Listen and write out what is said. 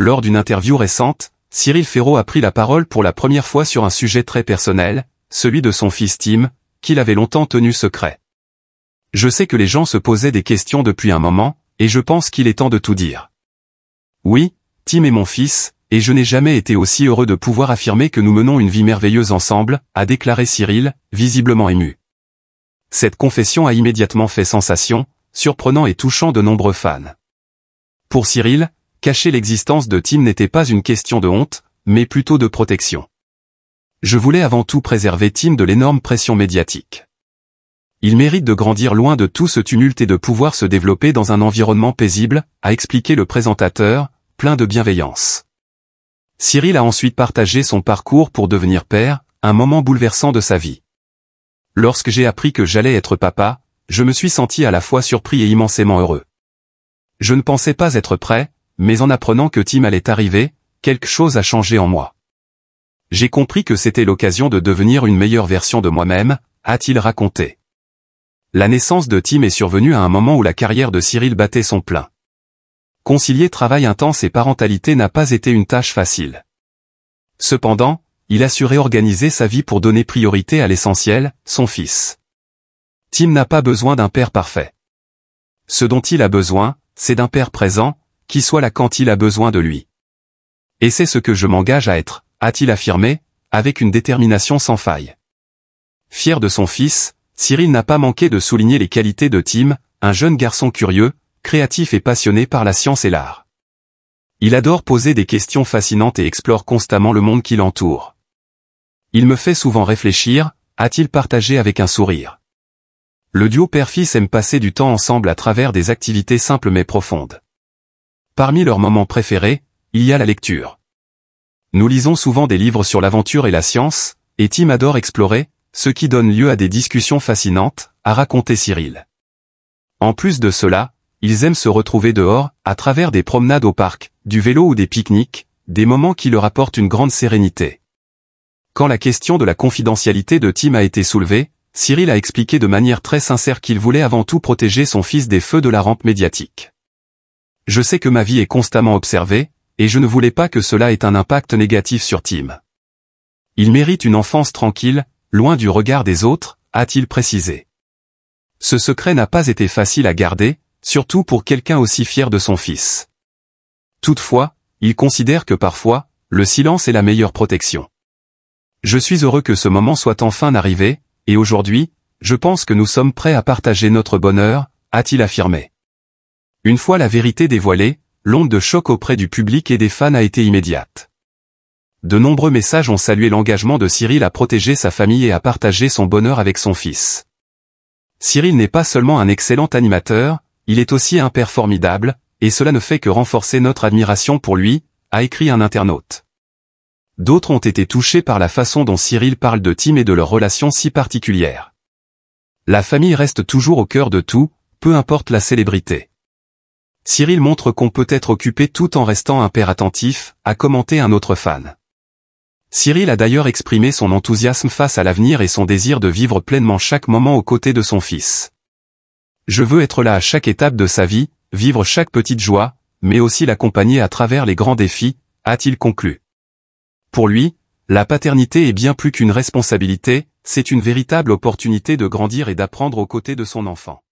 Lors d'une interview récente, Cyril Ferraud a pris la parole pour la première fois sur un sujet très personnel, celui de son fils Tim, qu'il avait longtemps tenu secret. Je sais que les gens se posaient des questions depuis un moment, et je pense qu'il est temps de tout dire. Oui, Tim est mon fils, et je n'ai jamais été aussi heureux de pouvoir affirmer que nous menons une vie merveilleuse ensemble, a déclaré Cyril, visiblement ému. Cette confession a immédiatement fait sensation, surprenant et touchant de nombreux fans. Pour Cyril, cacher l'existence de Tim n'était pas une question de honte, mais plutôt de protection. Je voulais avant tout préserver Tim de l'énorme pression médiatique. Il mérite de grandir loin de tout ce tumulte et de pouvoir se développer dans un environnement paisible, a expliqué le présentateur, plein de bienveillance. Cyril a ensuite partagé son parcours pour devenir père, un moment bouleversant de sa vie. Lorsque j'ai appris que j'allais être papa, je me suis senti à la fois surpris et immensément heureux. Je ne pensais pas être prêt, mais en apprenant que Tim allait arriver, quelque chose a changé en moi. J'ai compris que c'était l'occasion de devenir une meilleure version de moi-même, a-t-il raconté. La naissance de Tim est survenue à un moment où la carrière de Cyril battait son plein. Concilier travail intense et parentalité n'a pas été une tâche facile. Cependant, il a su réorganiser sa vie pour donner priorité à l'essentiel, son fils. Tim n'a pas besoin d'un père parfait. Ce dont il a besoin, c'est d'un père présent, qui soit là quand il a besoin de lui. Et c'est ce que je m'engage à être, a-t-il affirmé, avec une détermination sans faille. Fier de son fils, Cyril n'a pas manqué de souligner les qualités de Tim, un jeune garçon curieux, créatif et passionné par la science et l'art. Il adore poser des questions fascinantes et explore constamment le monde qui l'entoure. Il me fait souvent réfléchir, a-t-il partagé avec un sourire. Le duo père-fils aime passer du temps ensemble à travers des activités simples mais profondes. Parmi leurs moments préférés, il y a la lecture. Nous lisons souvent des livres sur l'aventure et la science, et Tim adore explorer, ce qui donne lieu à des discussions fascinantes, a raconté Cyril. En plus de cela, ils aiment se retrouver dehors, à travers des promenades au parc, du vélo ou des pique-niques, des moments qui leur apportent une grande sérénité. Quand la question de la confidentialité de Tim a été soulevée, Cyril a expliqué de manière très sincère qu'il voulait avant tout protéger son fils des feux de la rampe médiatique. Je sais que ma vie est constamment observée, et je ne voulais pas que cela ait un impact négatif sur Tim. Il mérite une enfance tranquille, loin du regard des autres, a-t-il précisé. Ce secret n'a pas été facile à garder, surtout pour quelqu'un aussi fier de son fils. Toutefois, il considère que parfois, le silence est la meilleure protection. Je suis heureux que ce moment soit enfin arrivé, et aujourd'hui, je pense que nous sommes prêts à partager notre bonheur, a-t-il affirmé. Une fois la vérité dévoilée, l'onde de choc auprès du public et des fans a été immédiate. De nombreux messages ont salué l'engagement de Cyril à protéger sa famille et à partager son bonheur avec son fils. Cyril n'est pas seulement un excellent animateur, il est aussi un père formidable, et cela ne fait que renforcer notre admiration pour lui, a écrit un internaute. D'autres ont été touchés par la façon dont Cyril parle de Tim et de leur relation si particulière. La famille reste toujours au cœur de tout, peu importe la célébrité. Cyril montre qu'on peut être occupé tout en restant un père attentif, a commenté un autre fan. Cyril a d'ailleurs exprimé son enthousiasme face à l'avenir et son désir de vivre pleinement chaque moment aux côtés de son fils. Je veux être là à chaque étape de sa vie, vivre chaque petite joie, mais aussi l'accompagner à travers les grands défis, a-t-il conclu. Pour lui, la paternité est bien plus qu'une responsabilité, c'est une véritable opportunité de grandir et d'apprendre aux côtés de son enfant.